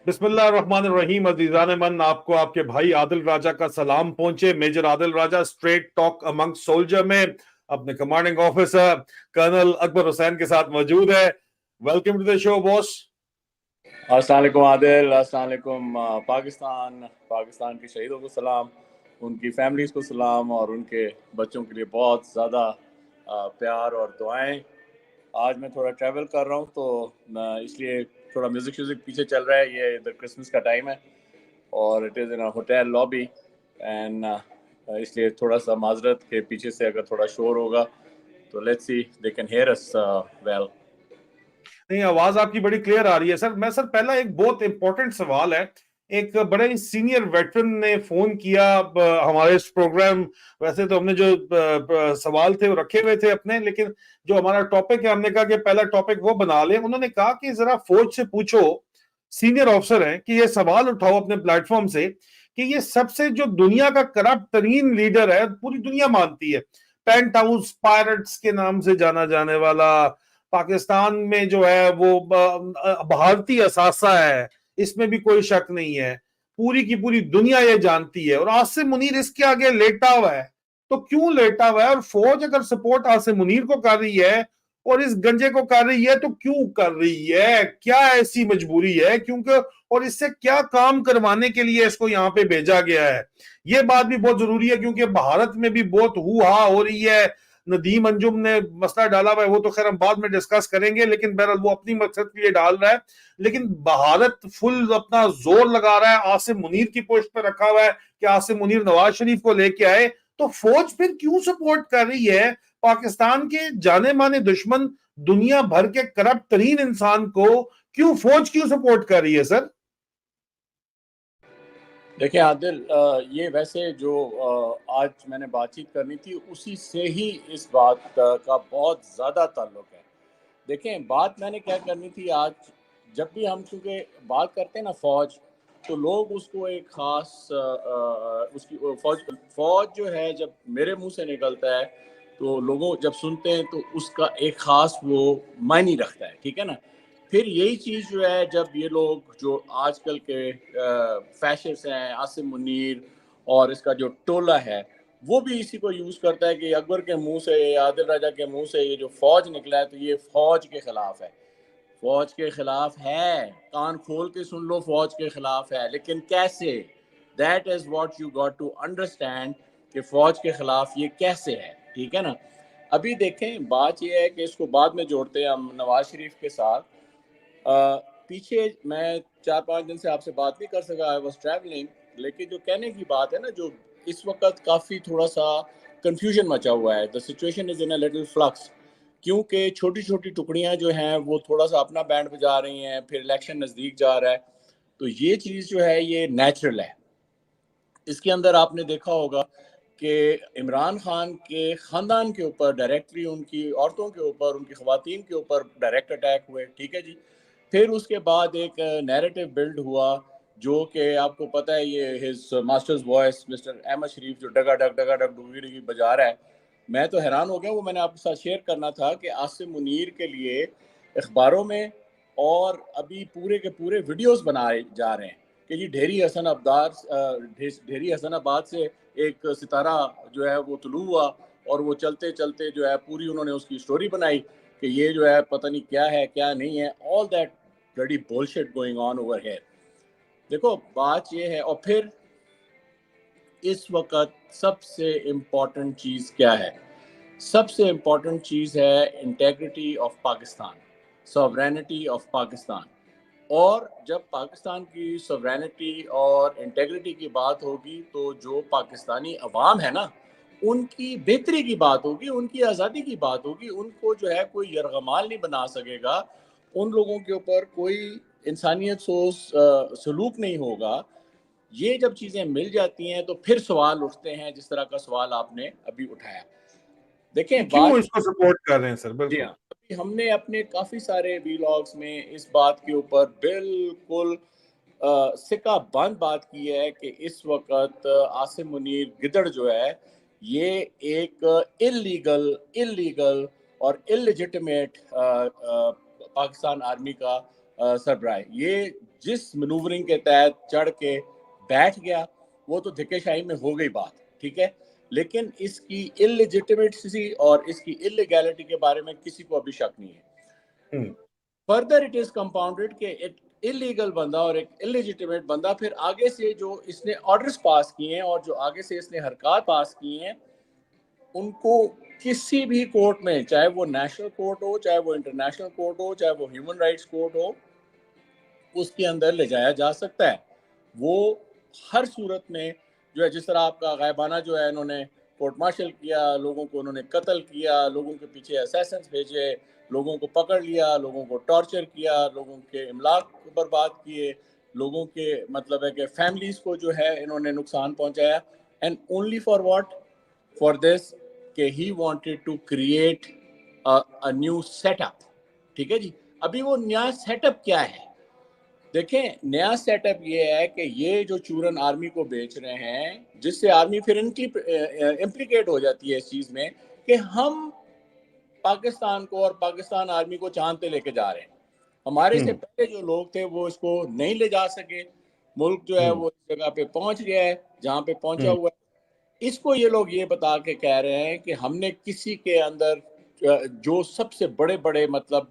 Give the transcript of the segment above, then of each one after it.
بسم اللہ الرحمن الرحیم. عزیزان من، آپ کو آپ کے بھائی عادل راجہ کا سلام پہنچے. میجر عادل راجہ اسٹریٹ ٹاک امنگ سولجر میں اپنے کمانڈنگ آفیسر کرنل اکبر حسین کے ساتھ موجود ہے. ویلکم ٹو دا شو باس. السلام علیکم عادل، السلام علیکم پاکستان کے شہیدوں کو سلام، ان کی فیملیز کو سلام، اور ان کے بچوں کے لیے بہت زیادہ پیار اور دعائیں. آج میں تھوڑا ٹریول کر رہا ہوں تو اس لیے تھوڑا میوزک پیچھے چل رہا ہے. یہ ادھر کرسمس کا ٹائم ہے اور it is in hotel lobby and اس لیے تھوڑا سا معذرت کے پیچھے سے اگر تھوڑا شور ہوگا تو let's see they can hear as well. نہیں، آواز آپ کی بڑی کلیئر آ رہی ہے سر. میں سر پہلا ایک بہت امپورٹنٹ سوال ہے. ایک بڑے سینئر ویٹرن نے فون کیا ہمارے اس پروگرام. ویسے تو ہم نے جو سوال تھے وہ رکھے ہوئے تھے اپنے، لیکن جو ہمارا ٹاپک ہے ہم نے کہا کہ پہلا ٹاپک وہ بنا لیں. انہوں نے کہا کہ ذرا فوج سے پوچھو، سینئر آفیسر ہیں، کہ یہ سوال اٹھاؤ اپنے پلیٹ فارم سے کہ یہ سب سے جو دنیا کا کرپٹ ترین لیڈر ہے، پوری دنیا مانتی ہے، پینٹ ہاؤس پائرٹس کے نام سے جانا جانے والا، پاکستان میں جو ہے وہ بھارتی اثاثہ ہے، اس میں بھی کوئی شک نہیں ہے، پوری کی پوری دنیا یہ جانتی ہے، اور عاصم منیر اس کے آگے لیٹا ہوا ہے. تو کیوں لیٹا ہوا ہے؟ اور فوج اگر سپورٹ عاصم منیر کو کر رہی ہے اور اس گنجے کو کر رہی ہے تو کیوں کر رہی ہے؟ کیا ایسی مجبوری ہے؟ کیونکہ اور اس سے کیا کام کروانے کے لیے اس کو یہاں پہ بھیجا گیا ہے؟ یہ بات بھی بہت ضروری ہے کیونکہ بھارت میں بھی بہت ہو ہا ہو رہی ہے. ندیم انجم نے مسئلہ ڈالا ہوا ہے، وہ تو خیر ہم بعد میں ڈسکس کریں گے، لیکن بہرحال وہ اپنی مقصد کے لیے ڈال رہا ہے. لیکن بھارت فل اپنا زور لگا رہا ہے، عاصم منیر کی پوسٹ پہ رکھا ہوا ہے کہ عاصم منیر نواز شریف کو لے کے آئے. تو فوج پھر کیوں سپورٹ کر رہی ہے پاکستان کے جانے مانے دشمن، دنیا بھر کے کرپٹ ترین انسان کو فوج کیوں سپورٹ کر رہی ہے سر؟ دیکھیں عادل، یہ ویسے جو آج میں نے بات چیت کرنی تھی اسی سے ہی اس بات کا بہت زیادہ تعلق ہے. دیکھیں بات میں نے کیا کرنی تھی آج. جب بھی ہم چونکہ بات کرتے ہیں نا فوج، تو لوگ اس کو ایک خاص اس کی فوج جو ہے جب میرے منہ سے نکلتا ہے تو لوگوں جب سنتے ہیں تو اس کا ایک خاص وہ معنی رکھتا ہے، ٹھیک ہے نا. پھر یہی چیز جو ہے جب یہ لوگ جو آج کل کے فیشرز ہیں، عاصم منیر اور اس کا جو ٹولہ ہے، وہ بھی اسی کو یوز کرتا ہے کہ اکبر کے منہ سے، عادل راجہ کے منہ سے یہ جو فوج نکلا ہے تو یہ فوج کے خلاف ہے. فوج کے خلاف ہے، کان کھول کے سن لو، فوج کے خلاف ہے، لیکن کیسے؟ That is what you got to understand کہ فوج کے خلاف یہ کیسے ہے، ٹھیک ہے نا. ابھی دیکھیں بات یہ ہے کہ اس کو بعد میں جوڑتے ہیں ہم نواز شریف کے ساتھ. پیچھے میں 4-5 دن سے آپ سے بات نہیں کر سکا، آئی واز ٹریولنگ. لیکن جو کہنے کی بات ہے نا، جو اس وقت کافی تھوڑا سا کنفیوژن مچا ہوا ہے. the situation is in a little flux، کیونکہ چھوٹی چھوٹی ٹکڑیاں جو ہیں وہ تھوڑا سا اپنا بینڈ بجا رہی ہیں، پھر الیکشن نزدیک جا رہا ہے. تو یہ چیز جو ہے یہ نیچرل ہے. اس کے اندر آپ نے دیکھا ہوگا کہ عمران خان کے خاندان کے اوپر ڈائریکٹلی، ان کی عورتوں کے اوپر، ان کی خواتین کے اوپر ڈائریکٹ اٹیک ہوئے، ٹھیک ہے جی. پھر اس کے بعد ایک نیریٹو بلڈ ہوا جو کہ آپ کو پتہ ہے، یہ his master's voice Mr Ahmad Sharif جو ڈگا ڈگ ڈگی بجا رہا ہے. میں تو حیران ہو گیا. وہ میں نے آپ کے ساتھ شیئر کرنا تھا کہ عاصم منیر کے لیے اخباروں میں اور ابھی پورے کے پورے ویڈیوز بنائے جا رہے ہیں کہ جی ڈھیری حسن آباد سے ایک ستارہ جو ہے وہ طلوع ہوا، اور وہ چلتے چلتے جو ہے پوری انہوں نے اس کی سٹوری بنائی کہ یہ جو ہے پتہ نہیں کیا ہے کیا نہیں ہے. All that bloody bullshit going on over here. دیکھو بات یہ ہے. اور پھر اس وقت سب سے امپورٹنٹ چیز کیا ہے؟ سب سے امپورٹنٹ چیز ہے integrity of Pakistan, sovereignty of Pakistan. اور جب پاکستان کی سوورینٹی اور انٹیگریٹی کی بات ہوگی تو جو پاکستانی عوام ہے نا، ان کی بہتری کی بات ہوگی، ان کی آزادی کی بات ہوگی. ان کو جو ہے کوئی یرغمال نہیں بنا سکے گا، ان لوگوں کے اوپر کوئی انسانیت سلوک نہیں ہوگا. یہ جب چیزیں مل جاتی ہیں تو پھر سوال اٹھتے ہیں جس طرح کا سوال آپ نے ابھی اٹھایا. دیکھیں کیوں اس کو سپورٹ کر رہے ہیں سر؟ جی بالکل. ہاں، ہم نے اپنے کافی سارے ویلاگز میں اس بات کے اوپر بالکل سکہ بند بات کی ہے کہ اس وقت عاصم منیر گدڑ جو ہے یہ ایک اللیگل اور اللیجٹمیٹ پاکستان آرمی کا سربراہ ہے. یہ جس منورنگ کے تحت چڑھ کے بیٹھ گیا وہ تو دھکے شاہی میں ہو گئی بات, ٹھیک ہے, لیکن اس کی illegitimacy اور اس کی illegality کے بارے میں کسی کو ابھی شک نہیں ہے. فردر اٹ از کمپاؤنڈڈ کہ ایک انلیگل بندہ اور ایک انلیجیٹیمیٹ بندہ پھر آگے سے جو اس نے آرڈرز پاس کیے ہیں اور جو آگے سے اس نے حرکات پاس کی ہیں ان کو کسی بھی کورٹ میں, چاہے وہ نیشنل کورٹ ہو, چاہے وہ انٹرنیشنل کورٹ ہو, چاہے وہ ہیومن رائٹس کورٹ ہو, اس کے اندر لے جایا جا سکتا ہے. وہ ہر صورت میں جو ہے, جس طرح آپ کا غائبانہ جو ہے انہوں نے کورٹ مارشل کیا, لوگوں کو انہوں نے قتل کیا, لوگوں کے پیچھے اسیسنز بھیجے, لوگوں کو پکڑ لیا, لوگوں کو ٹارچر کیا, لوگوں کے املاک برباد کیے, لوگوں کے مطلب ہے کہ فیملیز کو جو ہے انہوں نے نقصان پہنچایا, and only for what, for this کہ he wanted to create a new setup. ٹھیک ہے جی, ابھی وہ نیا سیٹ اپ کیا ہے؟ دیکھیں, نیا سیٹ اپ یہ ہے کہ یہ جو چورن آرمی کو بیچ رہے ہیں, جس سے آرمی پھر امپلیکیٹ ہو جاتی ہے اس چیز میں کہ ہم پاکستان کو اور پاکستان آرمی کو چاند پہ لے کے جا رہے ہیں. ہمارے سے پہلے جو لوگ تھے وہ اس کو نہیں لے جا سکے, ملک جو ہے وہ اس جگہ پہ پہنچ گیا ہے جہاں پہ پہنچا ہوا ہے. اس کو یہ لوگ یہ بتا کے کہہ رہے ہیں کہ ہم نے کسی کے اندر جو سب سے بڑے بڑے مطلب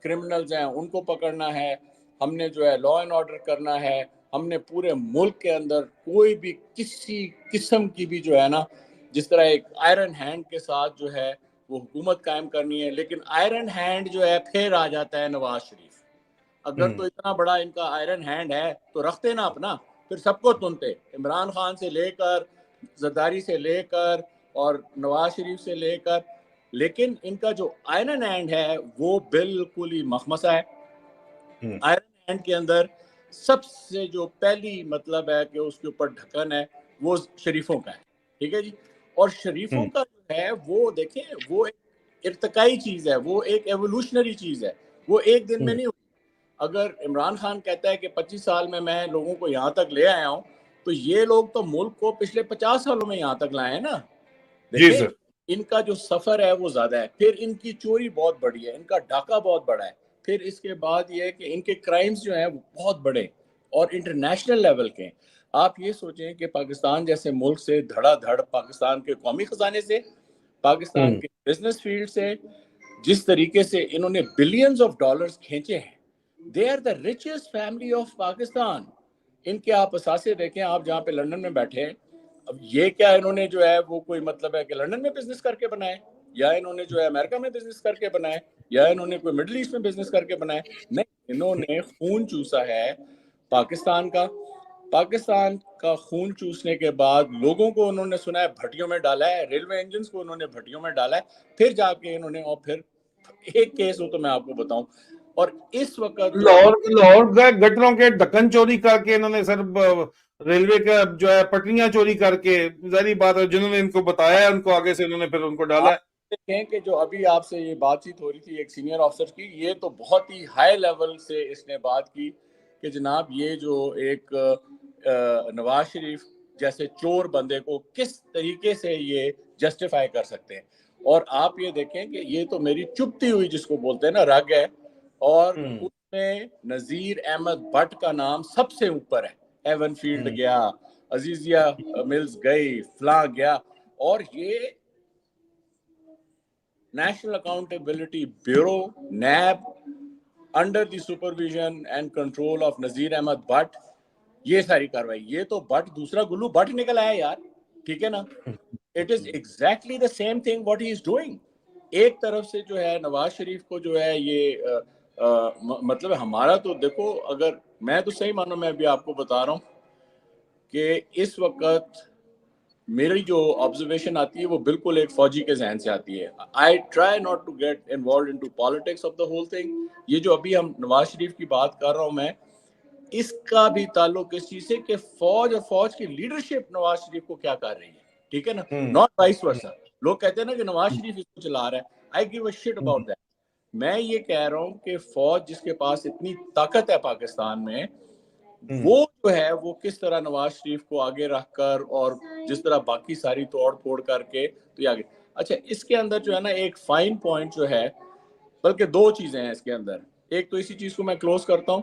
کرمنلز ہیں ان کو پکڑنا ہے, ہم نے جو ہے لا اینڈ آرڈر کرنا ہے, ہم نے پورے ملک کے اندر کوئی بھی کسی قسم کی بھی جو ہے نا, جس طرح ایک آئرن ہینڈ کے ساتھ جو ہے وہ حکومت قائم کرنی ہے. لیکن آئرن ہینڈ جو ہے پھر آ جاتا ہے نواز شریف. اگر تو اتنا بڑا ان کا آئرن ہینڈ ہے تو رکھتے نا اپنا, پھر سب کو تنتے, عمران خان سے لے کر, زرداری سے لے کر اور نواز شریف سے لے کر. لیکن ان کا جو آئرن ہینڈ ہے وہ بالکل ہی مخمصہ ہے. آئرن ہینڈ کے اندر سب سے جو پہلی مطلب ہے کہ اس کے اوپر ڈھکن ہے وہ شریفوں کا ہے. ٹھیک ہے جی, اور شریفوں کا جو ہے وہ دیکھیں وہ ایک ارتقائی چیز ہے, وہ ایک ایوولوشنری چیز ہے, وہ ایک دن میں نہیں ہوئی. اگر عمران خان کہتا ہے کہ 25 سال میں لوگوں کو یہاں تک لے آیا ہوں, تو یہ لوگ تو ملک کو پچھلے 50 سالوں میں یہاں تک لائے ہیں نا. دیکھیں ان کا جو سفر ہے وہ زیادہ ہے, پھر ان کی چوری بہت بڑی ہے, ان کا ڈاکہ بہت بڑا ہے, پھر اس کے بعد یہ ہے کہ ان کے کرائمز جو ہیں وہ بہت بڑے اور انٹرنیشنل لیول کے ہیں. آپ یہ سوچیں کہ پاکستان جیسے ملک سے دھڑا دھڑ پاکستان کے قومی خزانے سے, پاکستان کے بزنس فیلڈ سے جس طریقے سے انہوں نے بلینز آف ڈالرز کھینچے ہیں, they are the richest family of Pakistan. ان کے آپ اثاثے دیکھیں, آپ جہاں پہ لندن میں بیٹھے ہیں, اب یہ کیا انہوں نے جو ہے وہ کوئی مطلب ہے کہ لندن میں بزنس کر کے بنائے, یا انہوں نے جو ہے امریکہ میں بزنس کر کے بنائے, یا انہوں نے کوئی مڈل ایسٹ میں بزنس کر کے بنائے؟ نہیں, انہوں نے خون چوسا ہے پاکستان کا. پاکستان کا خون چوسنے کے بعد لوگوں کو انہوں نے سنا ہے بھٹیوں میں ڈالا ہے, ریلوے انجنز کو انہوں نے بھٹیوں میں ڈالا ہے, پھر جا کے انہوں نے, اور پھر ایک کیس ہو تو میں آپ کو بتاؤں, اور اس وقت لاہور گٹروں کے ڈھکن چوری کر کے انہوں نے سر ریلوے کا جو ہے پٹریاں چوری کر کے, ظاہری بات ہے جنہوں نے ان کو بتایا ہے ان کو آگے سے انہوں نے پھر ان کو ڈالا ہے. دیکھیں کہ جو ابھی آپ سے یہ بات چیت ہو رہی تھی ایک سینئر آفیسر کی, یہ تو بہت ہی ہائی لیول سے اس نے بات کی کہ جناب یہ جو ایک نواز شریف جیسے چور بندے کو کس طریقے سے یہ جسٹیفائی کر سکتے ہیں. اور آپ یہ دیکھیں کہ یہ تو میری چپتی ہوئی جس کو بولتے ہیں نا رگ ہے, اور اس میں نذیر احمد بٹ کا نام سب سے اوپر ہے. ایون فیلڈ گیا, عزیزیہ ملز گئی, فلاں گیا, اور یہ National Accountability Bureau NAB under the supervision and control of Nazir Ahmed Butt, یہ ساری کاروائی. یہ تو بٹ دوسرا گلو بٹ نکل آیا یار, ٹھیک ہے نا. It is exactly the same thing what he is doing. ایک طرف سے جو ہے نواز شریف کو جو ہے یہ مطلب ہمارا تو دیکھو, اگر میں تو صحیح مانوں, میں ابھی آپ کو بتا رہا ہوں کہ اس وقت میری جو آبزرویشن آتی ہے وہ بالکل ایک فوجی کے ذہن سے آتی ہے. I try not to get involved into politics of the whole thing. یہ جو ابھی ہم نواز شریف کی بات کر رہا ہوں میں, اس کا بھی تعلق اس چیز سے کہ فوج اور فوج کی لیڈرشپ نواز شریف کو کیا کر رہی ہے, ٹھیک ہے نا, ناٹ وائس ورسا. لوگ کہتے ہیں نا کہ نواز شریف اس کو چلا رہا ہے, I give a shit about that. میں یہ کہہ رہا ہوں کہ فوج جس کے پاس اتنی طاقت ہے پاکستان میں, وہ جو ہے وہ کس طرح نواز شریف کو آگے رکھ کر اور جس طرح باقی ساری توڑ پھوڑ کر کے تو یہ آگے. اچھا, اس کے اندر جو ہے نا ایک فائن پوائنٹ جو ہے, بلکہ دو چیزیں ہیں اس کے اندر. ایک تو اسی چیز کو میں کلوز کرتا ہوں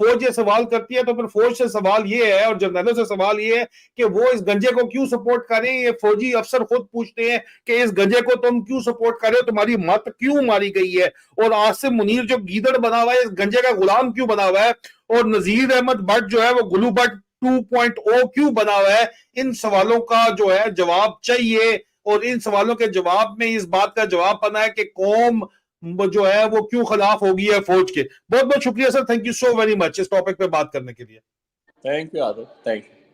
فوج یہ سوال کرتی ہے تو پھر فوج سے سوال یہ ہے اور جرنیلوں سے سوال یہ ہے کہ وہ اس گنجے کو کیوں سپورٹ کریں. یہ فوجی افسر خود پوچھتے ہیں کہ اس گنجے کو تم کیوں سپورٹ کر رہے ہو, تمہاری مت کیوں ماری گئی ہے, اور عاصم منیر جو گیدڑ بنا ہوا ہے اس گنجے کا غلام کیوں بنا ہوا ہے, اور نذیر احمد بٹ جو ہے وہ گلو بٹ 2.0 کیوں بنا ہوا ہے. ان سوالوں کا جو ہے جواب چاہیے, اور ان سوالوں کے جواب میں اس بات کا جواب پانا ہے کہ قوم جو ہے وہ کیوں خلاف ہوگی ہے فوج کے. بہت بہت شکریہ sir, thank you so very much اس ٹاپک پہ بات کرنے کے لیے. تھینک یو آدو, تھینک یو.